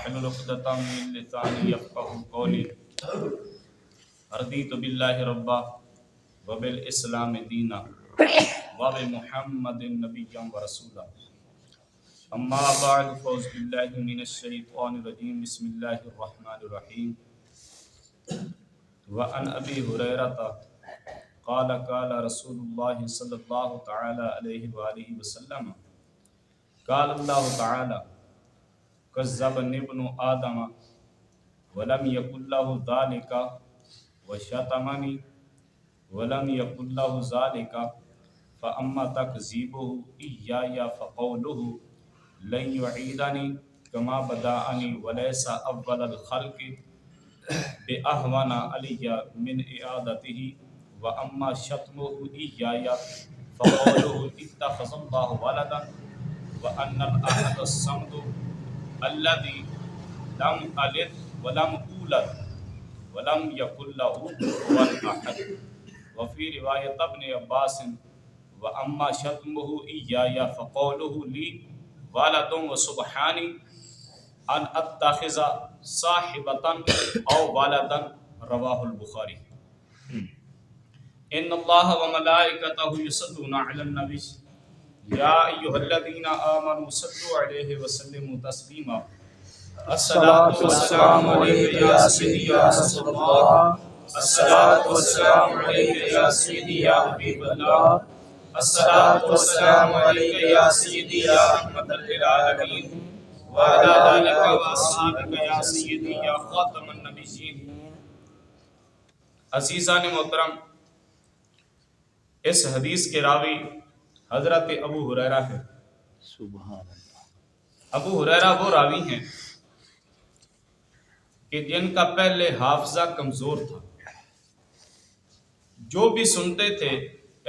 واحلل عقدۃ من لسانی یفقهوا قولی رضیت باللہ ربا وبالاسلام دینا وبمحمد نبیا ورسولا اما بعد فاعوذ باللہ من الشیطان الرجیم بسم اللہ الرحمن الرحیم وعن ابی ہریرہ قال قال رسول اللہ صلی اللہ تعالی علیہ وآلہ وسلم قال اللہ تعالی کذبنی ابن آدم ولم یکن له ذلك وشتمنی ولم یکن له ذلك فاما تکذیبه ایایا فقوله لن یعیدنی کما بدأنی ولیس اول الخلق بأهون علی من اعادته واما شتمه ایایا فقوله اتخذ الله ولدا وان الاحد الصمد الذي لم ألد ولم أولد ولم يكن له كفوا أحد وفي رواية ابن عباس وأما شتمه إياي فقوله لي ولد وسبحاني أن أتخذ صاحبة أو ولدا رواه البخاري إن الله وملائكته يصلون على النبي یا ایھا الذین آمنوا صلوا علیہ وسلموا تسلیما الصلاۃ والسلام علیک یا سیدی یا رسول اللہ الصلاۃ والسلام علیک یا سیدی یا حبیب اللہ الصلاۃ والسلام علیک یا سیدی یا رحمۃ للعالمین وعلی آلک واصحابک یا سیدی یا خاتم النبیین۔ عزیزان محترم، اس حدیث کے راوی حضرت ابو ہریرہ ہے۔ سبحان اللہ۔ ابو ہریرہ وہ راوی ہیں کہ جن کا پہلے حافظہ کمزور تھا، جو بھی سنتے تھے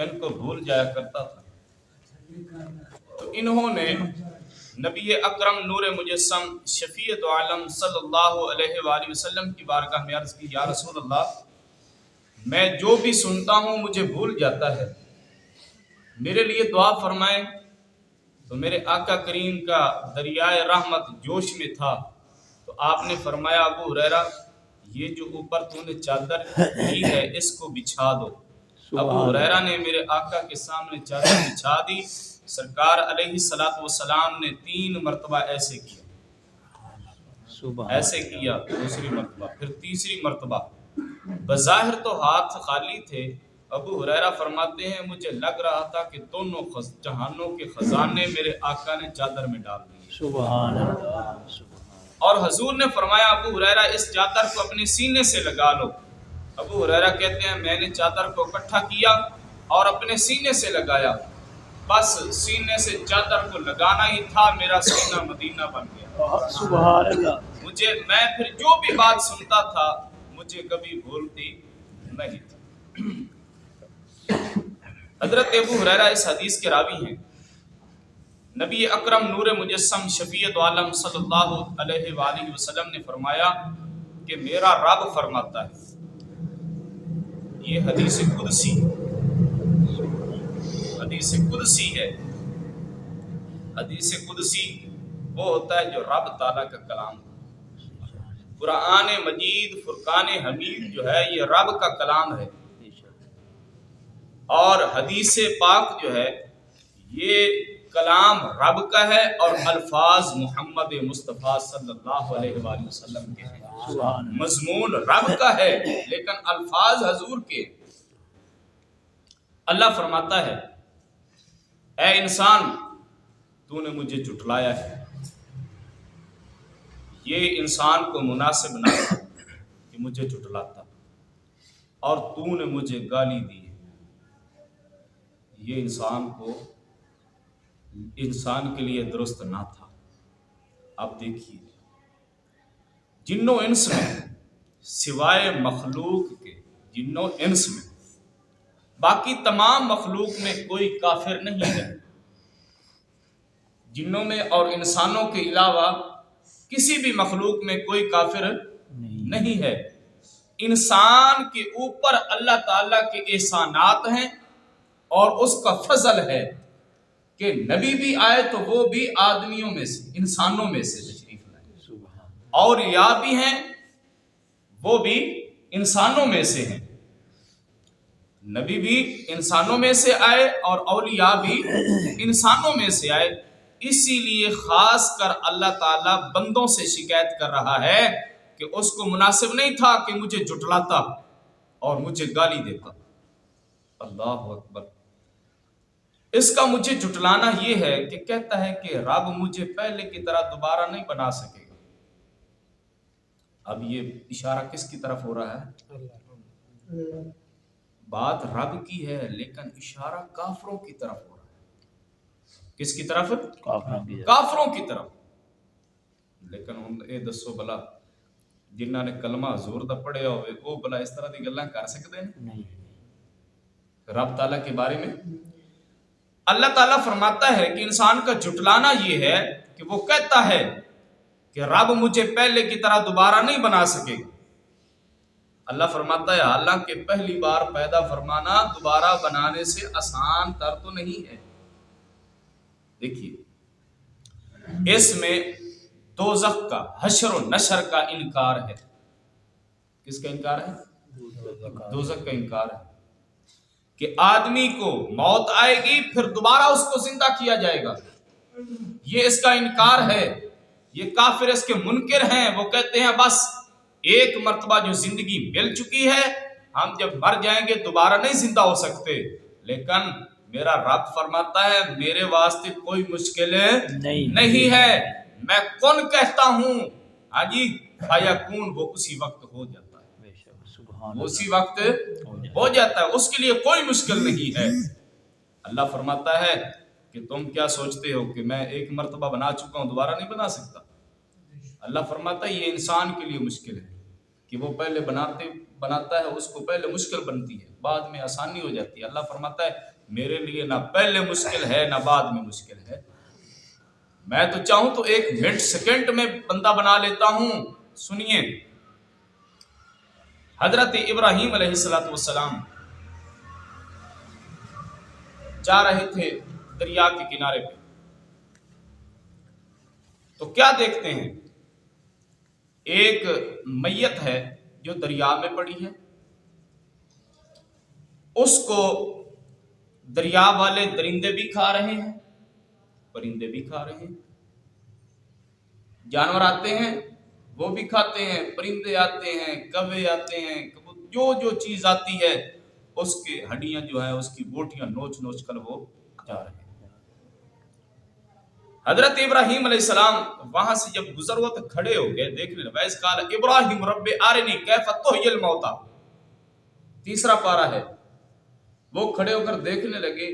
ان کو بھول جایا کرتا تھا، تو انہوں نے نبی اکرم نور مجسم شفیع عالم صلی اللہ علیہ وآلہ وسلم کی بارگاہ میں عرض کی، یا رسول اللہ، میں جو بھی سنتا ہوں مجھے بھول جاتا ہے، میرے لیے دعا فرمائیں۔ تو میرے آقا کریم کا دریائے رحمت جوش میں تھا، تو آپ نے فرمایا، ابو ہریرہ، یہ جو اوپر تو نے چادر لی ہے اس کو بچھا دو۔ ابو ہریرہ نے میرے آقا کے سامنے چادر بچھا دی۔ سرکار علیہ الصلوۃ والسلام نے 3 مرتبہ ایسے کیا، ایسے کیا، دوسری مرتبہ، پھر تیسری مرتبہ۔ بظاہر تو ہاتھ خالی تھے۔ ابو ہریرہ فرماتے ہیں، مجھے لگ رہا تھا کہ دونوں جہانوں کے خزانے میرے آقا نے چادر میں ڈال دیے۔ سبحان اللہ۔ اور حضور نے فرمایا، ابو ہریرہ اس چادر کو اپنے سینے سے لگا لو۔ ابو ہریرہ کہتے ہیں، میں نے چادر کو اکٹھا کیا اور اپنے سینے سے لگایا، بس سینے سے چادر کو لگانا ہی تھا، میرا سینہ مدینہ بن گیا۔ سبحان اللہ۔ میں پھر جو بھی بات سنتا تھا مجھے کبھی بھولتی نہیں تھی۔ حضرت ابو ہریرہ اس حدیث کے راوی ہیں۔ نبی اکرم نور مجسم شفیع عالم صلی اللہ علیہ وآلہ وسلم نے فرمایا کہ میرا رب فرماتا ہے، یہ حدیث قدسی ہے۔ حدیث قدسی وہ ہوتا ہے جو رب تعالیٰ کا کلام ہے۔ قرآن مجید فرقان حمید جو ہے یہ رب کا کلام ہے، اور حدیث پاک جو ہے یہ کلام رب کا ہے اور الفاظ محمد مصطفیٰ صلی اللہ علیہ وآلہ وسلم کے ہیں۔ مضمون رب کا ہے لیکن الفاظ حضور کے۔ اللہ فرماتا ہے، اے انسان، تو نے مجھے جھٹلایا ہے۔ یہ انسان کو مناسب نہ تھا کہ مجھے جھٹلاتا، اور تو نے مجھے گالی دی۔ یہ انسان کے لیے درست نہ تھا۔ اب دیکھیے، جن و انس میں سوائے مخلوق کے، جن و انس میں باقی تمام مخلوق میں کوئی کافر نہیں ہے۔ جنوں میں اور انسانوں کے علاوہ کسی بھی مخلوق میں کوئی کافر نہیں ہے۔ انسان کے اوپر اللہ تعالیٰ کے احسانات ہیں اور اس کا فضل ہے کہ نبی بھی آئے تو وہ بھی آدمیوں میں سے، انسانوں میں سے تشریف لائے۔ اولیاء بھی ہیں وہ بھی انسانوں میں سے ہیں، نبی بھی انسانوں میں سے آئے اور اولیاء بھی انسانوں میں سے آئے، اسی لیے خاص کر اللہ تعالیٰ بندوں سے شکایت کر رہا ہے کہ اس کو مناسب نہیں تھا کہ مجھے جھٹلاتا اور مجھے گالی دیتا۔ اللہ اکبر۔ اس کا مجھے جھٹلانا یہ ہے کہ کہتا ہے کہ رب مجھے پہلے کی طرح دوبارہ نہیں بنا سکے گا۔ اب یہ اشارہ کس کی طرف ہو رہا ہے؟ بات رب کی ہے لیکن اشارہ کافروں کی طرف ہو رہا ہے۔ کس کی طرف؟ کافروں کی طرف۔ لیکن ہن اے دسو بلا جنہاں نے کلمہ زور دا پڑھیا ہوئے وہ بلا اس طرح دی گلاں کر سکتے ہیں نہیں رب تعالیٰ کے بارے میں؟ اللہ تعالیٰ فرماتا ہے کہ انسان کا جھٹلانا یہ ہے کہ وہ کہتا ہے کہ رب مجھے پہلے کی طرح دوبارہ نہیں بنا سکے گا۔ اللہ فرماتا ہے حالانکہ پہلی بار پیدا فرمانا دوبارہ بنانے سے آسان تر تو نہیں ہے۔ دیکھیے اس میں دوزخ کا حشر و نشر کا انکار ہے۔ کس کا انکار ہے؟ دوزخ کا انکار ہے کہ آدمی کو موت آئے گی پھر دوبارہ اس کو زندہ کیا جائے گا، یہ اس کا انکار ہے۔ یہ کافر اس کے منکر ہیں، وہ کہتے ہیں بس ایک مرتبہ جو زندگی مل چکی ہے ہم جب مر جائیں گے دوبارہ نہیں زندہ ہو سکتے، لیکن میرا رب فرماتا ہے میرے واسطے کوئی مشکل نہیں ہے، میں کون کہتا ہوں ہاں جی فیکون، وہ اسی وقت ہو جاتا ہے، اسی وقت ہو جاتا ہے، اس کے لیے کوئی مشکل نہیں ہے۔ اللہ فرماتا ہے کہ تم کیا سوچتے ہو کہ میں ایک مرتبہ بنا چکا ہوں دوبارہ نہیں بنا سکتا؟ اللہ فرماتا ہے یہ انسان کے لیے مشکل ہے کہ وہ پہلے بناتا ہے، اس کو پہلے مشکل بنتی ہے بعد میں آسانی ہو جاتی ہے۔ اللہ فرماتا ہے میرے لیے نہ پہلے مشکل ہے نہ بعد میں مشکل ہے، میں تو چاہوں تو ایک منٹ سیکنڈ میں بندہ بنا لیتا ہوں۔ سنیے حضرت ابراہیم علیہ السلام جا رہے تھے دریا کے کنارے پہ، تو کیا دیکھتے ہیں؟ ایک میت ہے جو دریا میں پڑی ہے، اس کو دریا والے درندے بھی کھا رہے ہیں، پرندے بھی کھا رہے ہیں، جانور آتے ہیں وہ بھی کھاتے ہیں، پرندے آتے ہیں، کوے آتے ہیں، جو چیز آتی ہے اس کے ہڈیاں جو ہیں اس کی بوٹیاں نوچ نوچ کر وہ جا رہے ہیں۔ حضرت ابراہیم علیہ السلام وہاں سے جب گزر ہوا تو کھڑے ہو گئے دیکھنے لگے، وَإِذْ قَالَ ابراہیم رب ارنی کیف تحیی الموتى، تیسرا پارہ ہے، وہ کھڑے ہو کر دیکھنے لگے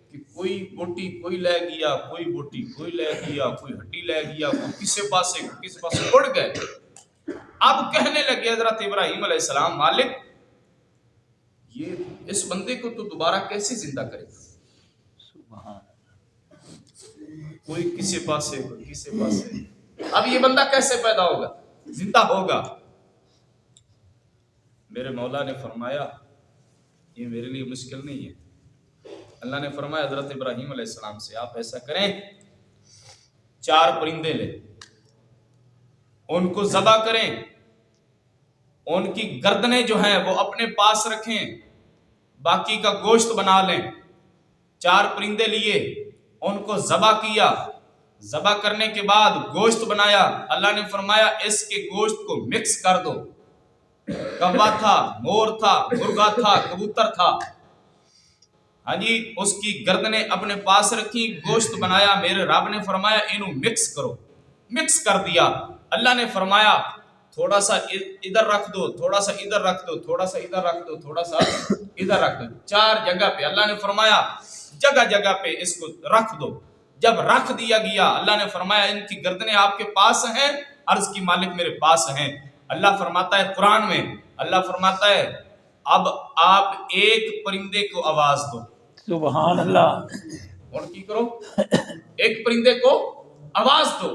کہ کوئی بوٹی کوئی لے گیا، کوئی بوٹی کوئی لے گیا، کوئی ہڈی لے گیا، کوئی کسی پاسے اڑ گئے۔ اب کہنے لگے حضرت ابراہیم علیہ السلام مالک یہ اس بندے کو تو دوبارہ کیسے زندہ کرے گا؟ کوئی کسی پاسے کوئی کسی پاسے، اب یہ بندہ کیسے پیدا ہوگا زندہ ہوگا؟ میرے مولا نے فرمایا یہ میرے لیے مشکل نہیں ہے۔ اللہ نے فرمایا حضرت ابراہیم علیہ السلام سے آپ ایسا کریں 4 پرندے لیں، ان کو ذبح کریں، ان کی گردنیں جو ہیں وہ اپنے پاس رکھیں، باقی کا گوشت بنا لیں۔ 4 پرندے لیے، ان کو ذبح کیا، ذبح کرنے کے بعد گوشت بنایا۔ اللہ نے فرمایا اس کے گوشت کو مکس کر دو، کوا تھا، مور تھا، مرغا تھا، کبوتر تھا، ہاں جی اس کی گردنیں اپنے پاس رکھی، گوشت بنایا۔ میرے رب نے فرمایا انہوں مکس کرو، مکس کر دیا۔ اللہ نے فرمایا تھوڑا سا ادھر رکھ دو، تھوڑا سا ادھر رکھ دو، تھوڑا سا ادھر رکھ دو، تھوڑا سا ادھر رکھ دو، 4 جگہ پہ اللہ نے فرمایا جگہ جگہ پہ اس کو رکھ دو۔ جب رکھ دیا گیا اللہ نے فرمایا ان کی گردنیں آپ کے پاس ہیں، عرض کی مالک میرے پاس ہیں۔ اللہ فرماتا ہے قرآن میں، اللہ فرماتا ہے اب آپ ایک پرندے کو آواز دو، سبحان اللہ، اور کی کرو ایک پرندے کو آواز دو۔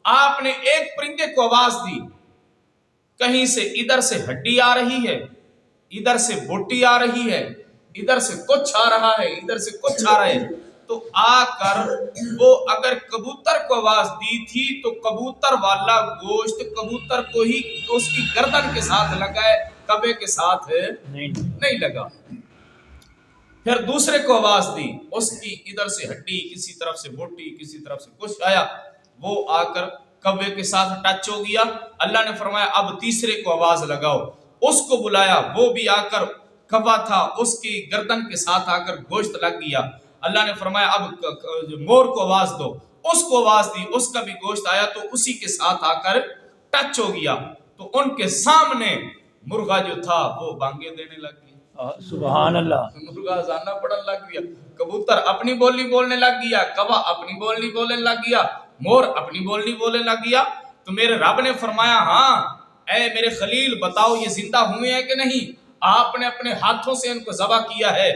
آپ نے ایک پرندے کو آواز دی، کہیں سے ادھر سے ہڈی آ رہی ہے، ادھر سے بوٹی آ رہی ہے، ادھر سے کچھ آ رہا ہے، ادھر سے کچھ آ رہا ہے۔ تو آ کر وہ اگر کبوتر کو آواز دی تھی تو کبوتر والا گوشت کبوتر کو ہی اس کی گردن کے ساتھ لگا ہے، کبے کے ساتھ نہیں لگا۔ پھر دوسرے کو آواز دی، اس کی ادھر سے ہڈی، کسی طرف سے بوٹی، کسی طرف سے کچھ آیا، وہ آ کر کبے کے ساتھ ٹچ ہو گیا۔ اللہ نے فرمایا اب تیسرے کو آواز لگاؤ، اس کو بلایا، وہ بھی آ کر کبا تھا، اس کی گردن کے ساتھ آ کر گوشت لگ گیا۔ اللہ نے فرمایا اب مور کو آواز دو، اس کو آواز دی، اس کا بھی گوشت آیا تو اسی کے ساتھ آ کر ٹچ ہو گیا، تو ان کے سامنے مرغا جو تھا وہ بانگے دینے لگ گیا۔ سبحان اللہ۔ مرغا زانا پڑن لگ گیا، کبوتر اپنی بولی بولنے لگ گیا، کوا اپنی بولی بولنے لگ گیا، مور اپنی بولی بولنے لگ گیا۔ تو میرے رب نے فرمایا ہاں اے میرے خلیل بتاؤ یہ زندہ ہوئے ہیں کہ نہیں؟ آپ نے اپنے ہاتھوں سے ان کو ذبح کیا ہے،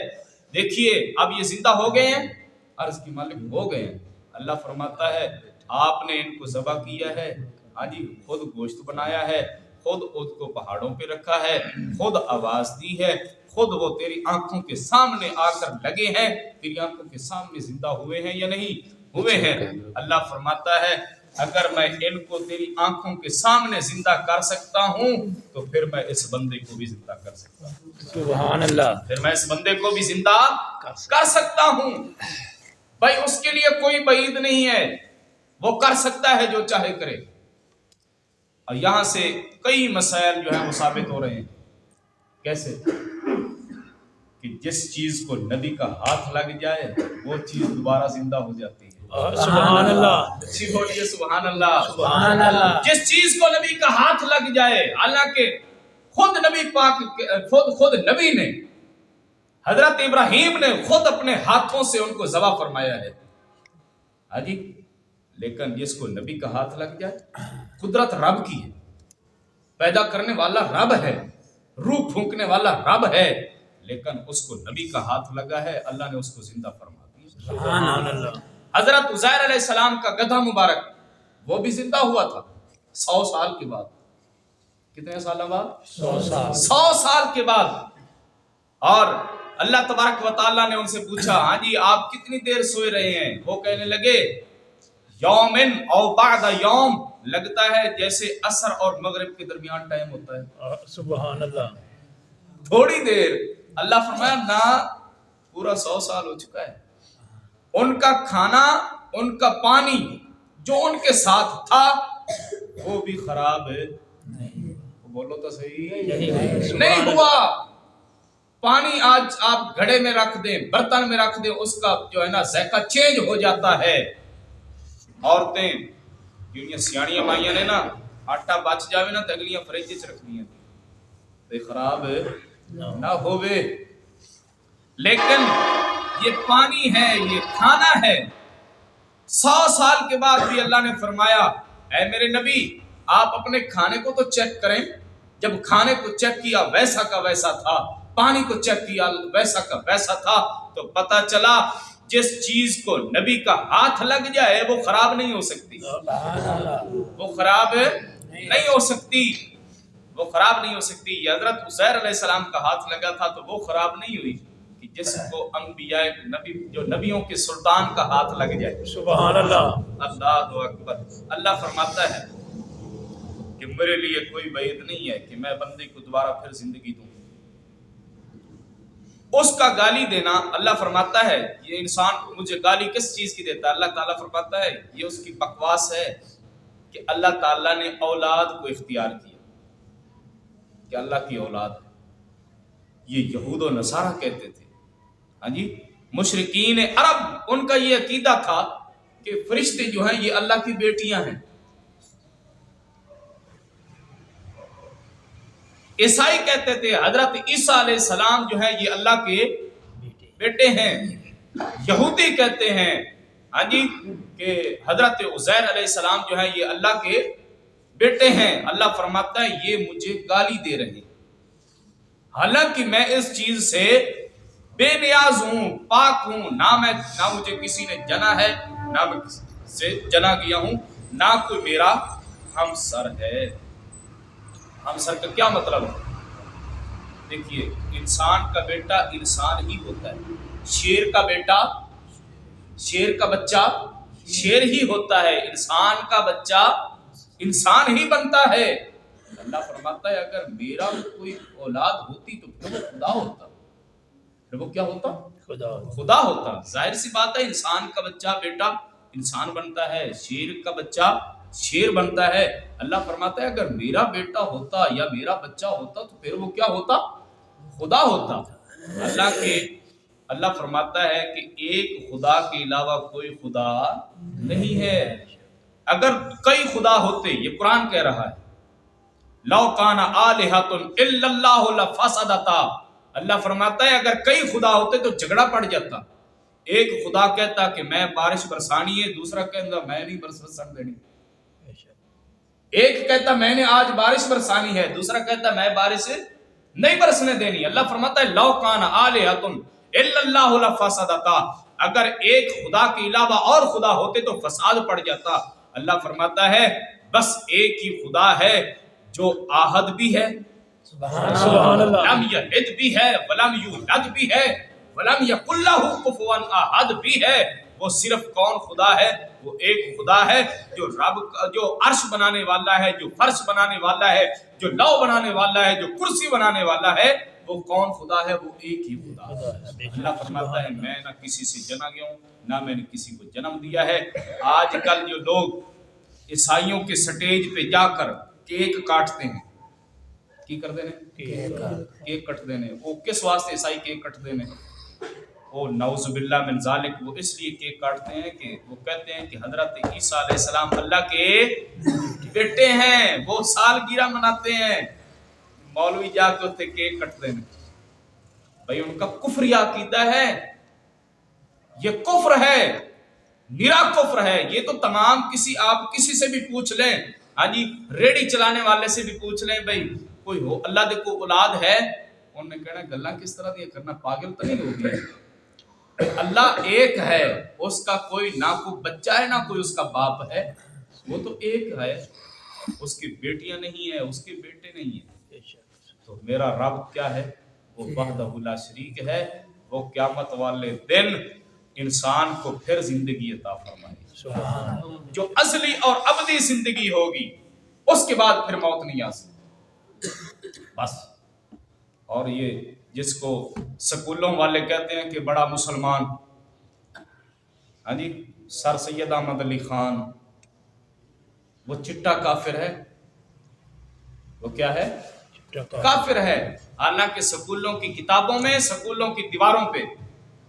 دیکھیے اب یہ زندہ ہو گئے ہیں؟ عرض کی مالک ہو گئے ہیں۔ اللہ فرماتا ہے آپ نے ان کو ذبح کیا ہے، ہاں جی، خود گوشت بنایا ہے، خود اس کو پہاڑوں پہ رکھا ہے، خود آواز دی ہے، خود وہ تیری آنکھوں کے سامنے آ کر لگے ہیں، تیری آنکھوں کے سامنے زندہ ہوئے ہیں یا نہیں ہوئے ہیں؟ اللہ فرماتا ہے اگر میں ان کو تیری آنکھوں کے سامنے زندہ کر سکتا ہوں تو پھر میں اس بندے کو بھی زندہ کر سکتا ہوں، سبحان اللہ۔ پھر میں اس بندے کو بھی زندہ کر سکتا ہوں۔ بھائی اس کے لیے کوئی بعید نہیں ہے، وہ کر سکتا ہے جو چاہے کرے۔ اور یہاں سے کئی مسائل جو ہیں وہ ثابت ہو رہے ہیں۔ کیسے؟ کہ جس چیز کو نبی کا ہاتھ لگ جائے وہ چیز دوبارہ زندہ ہو جاتی ہے۔ سبحان اللہ، اچھی بولیے سبحان اللہ۔ سبحان اللہ۔ جس چیز کو نبی کا ہاتھ لگ جائے، حالانکہ خود نبی پاک خود نبی نے، حضرت ابراہیم نے خود اپنے ہاتھوں سے ان کو ذبح فرمایا ہے، ہاں جی، لیکن جس کو نبی کا ہاتھ لگ جائے، قدرت رب کی ہے، پیدا کرنے والا رب ہے، روح پھونکنے والا رب ہے، لیکن اس کو نبی کا ہاتھ لگا ہے، اللہ نے اس کو زندہ فرما دیا۔ سبحان اللہ۔ حضرت عزیر علیہ السلام کا گدھا مبارک وہ بھی زندہ ہوا تھا 100 سال کے بعد۔ کتنے سال بعد؟ 100 سال کے بعد۔ اور اللہ تبارک و تعالیٰ نے ان سے پوچھا ہاں جی آپ کتنی دیر سوئے رہے ہیں؟ وہ کہنے لگے یومن او بعد یوم، لگتا ہے جیسے عصر اور مغرب کے درمیان ٹائم ہوتا ہے۔ سبحان اللہ۔ تھوڑی دیر۔ اللہ فرمایا نہ، پورا 100 سال ہو چکا ہے۔ ان کا کھانا، ان کا پانی جو ان کے ساتھ تھا وہ بھی خراب ہے، بولو تو صحیح، نہیں ہوا۔ پانی آج آپ گھڑے میں رکھ دیں، برتن میں رکھ دیں، اس کا جو ہے نا ذائقہ چینج ہو جاتا ہے۔ عورتیں جنیاں سیاڑیاں مائیاں نے نا آٹا بچ جاوے نا تو اگلیاں فریج چ رکھنی ہیں، خراب نہ ہوئے۔ لیکن یہ پانی ہے، یہ کھانا ہے۔ 100 سال کے بعد بھی اللہ نے فرمایا اے میرے نبی آپ اپنے کھانے کو تو چیک کریں۔ جب کھانے کو چیک کیا ویسا کا ویسا تھا، پانی کو چیک کیا ویسا کا ویسا تھا، تو پتا چلا جس چیز کو نبی کا ہاتھ لگ جائے وہ خراب نہیں ہو سکتی، وہ خراب نہیں ہو سکتی، وہ خراب نہیں ہو سکتی۔ یہ حضرت عزیر علیہ السلام کا ہاتھ لگا تھا تو وہ خراب نہیں ہوئی، کہ جس کو انبیاء نبی جو نبیوں کے سلطان کا ہاتھ لگ جائے۔ سبحان اللہ، اللہ اکبر۔ اللہ فرماتا ہے کہ میرے لیے کوئی بعید نہیں ہے کہ میں بندے کو دوبارہ پھر زندگی دوں۔ اس کا گالی دینا، اللہ فرماتا ہے یہ انسان مجھے گالی کس چیز کی دیتا ہے؟ اللہ تعالیٰ فرماتا ہے یہ اس کی بکواس ہے کہ اللہ تعالیٰ نے اولاد کو اختیار کیا کہ اللہ کی اولاد ہے۔ یہ یہود و نصارہ کہتے تھے، ہاں جی، مشرکین عرب ان کا یہ عقیدہ تھا کہ فرشتے جو ہیں یہ اللہ کی بیٹیاں ہیں۔ عیسائی کہتے تھے حضرت عیسیٰ علیہ السلام جو ہیں یہ اللہ کے بیٹے ہیں۔ یہودی کہتے ہیں ہاں جی کہ حضرت عزیر علیہ السلام جو ہیں یہ اللہ کے بیٹے ہیں۔ اللہ فرماتا ہے یہ مجھے گالی دے رہے ہیں، حالانکہ میں اس چیز سے بے نیاز ہوں، پاک ہوں، نہ مجھے کسی نے جنا ہے، نہ میں کسی سے جنا گیا ہوں، نہ کوئی میرا ہمسر ہے۔ ہمسر کا کیا مطلب ہے؟ دیکھیے انسان کا بیٹا انسان ہی ہوتا ہے، شیر کا بیٹا شیر کا بچہ شیر ہی ہوتا ہے، انسان کا بچہ انسان ہی بنتا ہے۔ اللہ فرماتا ہے اگر میرا کوئی اولاد ہوتی تو پھر وہ خدا ہوتا، پھر وہ کیا ہوتا؟ خدا ہوتا۔ ظاہر سی بات ہے انسان کا بچہ بیٹا انسان بنتا ہے، شیر کا بچہ شیر بنتا ہے۔ اللہ فرماتا ہے اگر میرا بیٹا ہوتا یا میرا بچہ ہوتا تو پھر وہ کیا ہوتا؟ خدا ہوتا۔ اللہ فرماتا ہے کہ ایک خدا کے علاوہ کوئی خدا نہیں ہے۔ اگر کئی خدا ہوتے، یہ قرآن کہہ رہا ہے، لو کان آلہۃ الا اللہ لفسدتا، اللہ فرماتا ہے اگر کئی خدا ہوتے تو جھگڑا پڑ جاتا۔ ایک خدا کہتا کہ میں بارش برسانی ہے، دوسرا کہتا میں نہیں برسن دینی۔ ایک کہتا میں نے آج بارش برسانی ہے، دوسرا کہتا میں بارش نہیں برسنے دینی۔ اللہ فرماتا ہے لو کان آلہۃ الا اللہ لفسدتا، اگر ایک خدا کے علاوہ اور خدا ہوتے تو فساد پڑ جاتا۔ اللہ فرماتا ہے بس ایک ہی خدا ہے جو آہد بھی ہے، سبحان اللہ، لم یلد بھی ہے ولم یولد بھی ہے ولم یکن لہ کفوا احد بھی ہے۔ وہ صرف کون خدا ہے؟ وہ ایک خدا ہے جو جو عرش بنانے والا ہے، جو فرش بنانے والا ہے، جو لو بنانے والا ہے، جو کرسی بنانے والا ہے۔ وہ کون خدا ہے؟ وہ ایک ہی خدا ہے۔ اللہ فرماتا ہے میں نہ کسی سے جنا گیا ہوں نہ میں نے کسی کو جنم دیا ہے۔ آج کل جو لوگ عیسائیوں کے سٹیج پہ جا کر کیک کاٹتے ہیں، کی کر دینے؟ کیک کٹ دینے۔ وہ کس واسطے عیسائی کیک کٹ دینے؟ وہ نعوذ باللہ من ذالک، وہ اس لیے کیک کاٹتے ہیں کہ وہ کہتے ہیں کہ حضرت عیسیٰ علیہ السلام اللہ کے بیٹے ہیں، وہ سالگرہ مناتے ہیں۔ مولوی جا کے ہوتے کیک کٹ دینے، بھائی ان کا کفری عقیدہ ہے، یہ کفر ہے، میرا کفر ہے۔ یہ تو تمام آپ کسی سے بھی پوچھ لیں، ہاں جی ریڑی چلانے والے سے بھی پوچھ لیں، بھائی کوئی ہو اللہ دے کو اولاد ہے، انہوں نے کہنا گلا کس طرح دیا کرنا، پاگل تو نہیں ہوگی۔ اللہ ایک ہے، اس کا کوئی نہ کوئی بچہ ہے نہ کوئی اس کا باپ ہے، وہ تو ایک ہے، اس کی بیٹیاں نہیں ہیں، اس کے بیٹے نہیں ہیں۔ تو میرا رب کیا ہے؟ وہ وحدہ لا شریک ہے۔ وہ قیامت والے دن انسان کو پھر زندگی عطا فرمائے، جو ازلی اور ابدی زندگی ہوگی، اس کے بعد پھر موت نہیں آ سکتی بس۔ اور یہ جس کو سکولوں والے کہتے ہیں کہ بڑا مسلمان، ہاں جی سر سید احمد علی خان، وہ چٹا کافر ہے۔ وہ کیا ہے؟ کافر ہے۔ حالانکہ سکولوں کی کتابوں میں، سکولوں کی دیواروں پہ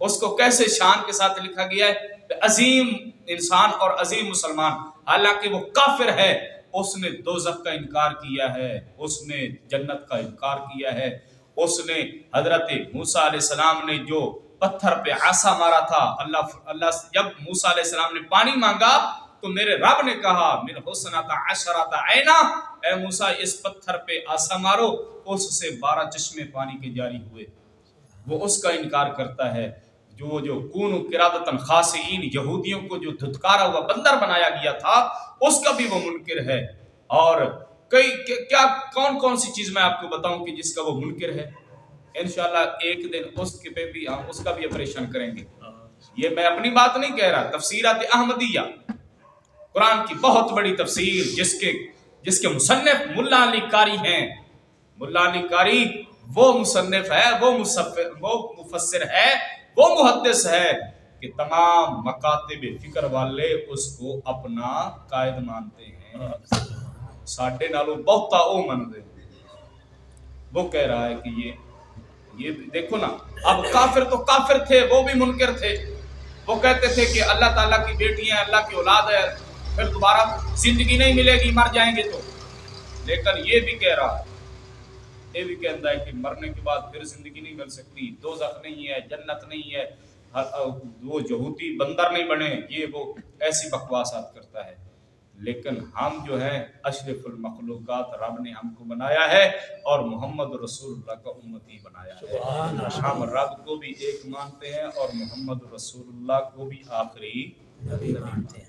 اس کو کیسے شان کے ساتھ لکھا گیا ہے، عظیم انسان اور عظیم مسلمان، حالانکہ وہ کافر ہے۔ اس نے دوزخ کا انکار کیا ہے، اس نے جنت کا انکار کیا ہے، اس نے حضرت موسیٰ علیہ السلام نے جو پتھر پہ عصا مارا تھا، اللہ جب موسیٰ علیہ السلام نے پانی مانگا تو میرے رب نے کہا من حسنۃ عشرۃ عینا، اے موسیٰ اس پتھر پہ عصا مارو، اس سے 12 چشمے پانی کے جاری ہوئے۔ وہ اس کا انکار کرتا ہے۔ جو کونوا قردۃ خاسئین، یہودیوں کو جو دھتکارا ہوا بندر بنایا گیا تھا، اس کا بھی وہ منکر ہے۔ اور کیا کون سی چیز میں آپ کو بتاؤں کہ جس کا وہ منکر ہے؟ انشاءاللہ ایک دن اس کے پہ بھی ہم اس کا بھی آپریشن کریں گے۔ یہ میں اپنی بات نہیں کہہ رہا، تفسیرات احمدیہ، قرآن کی بہت بڑی تفسیر جس کے مصنف ملا علی قاری ہیں۔ ملا علی قاری وہ مصنف ہے، وہ مفسر ہے، وہ محدث ہے کہ تمام مکاتب فکر والے اس کو اپنا قائد مانتے ہیں، ساڈے نالوں بہتا او منتے ہیں۔ وہ کہہ رہا ہے کہ یہ دیکھو نا، اب کافر تو کافر تھے، وہ بھی منکر تھے۔ وہ کہتے تھے کہ اللہ تعالیٰ کی بیٹی ہے، اللہ کی اولاد ہے، پھر دوبارہ زندگی نہیں ملے گی مر جائیں گے تو۔ لیکن یہ بھی کہہ رہا ہے، یہ بھی کہتا ہے کہ مرنے کے بعد پھر زندگی نہیں مل سکتی، دوزخ نہیں ہے، جنت نہیں ہے، وہ یہودی بندر نہیں بنے، یہ وہ ایسی بکواسات کرتا ہے۔ لیکن ہم جو ہیں اشرف المخلوقات، رب نے ہم کو بنایا ہے اور محمد رسول اللہ کا امتی بنایا ہے۔ ہم رب کو بھی ایک مانتے ہیں اور محمد رسول اللہ کو بھی آخری نبی مانتے ہیں۔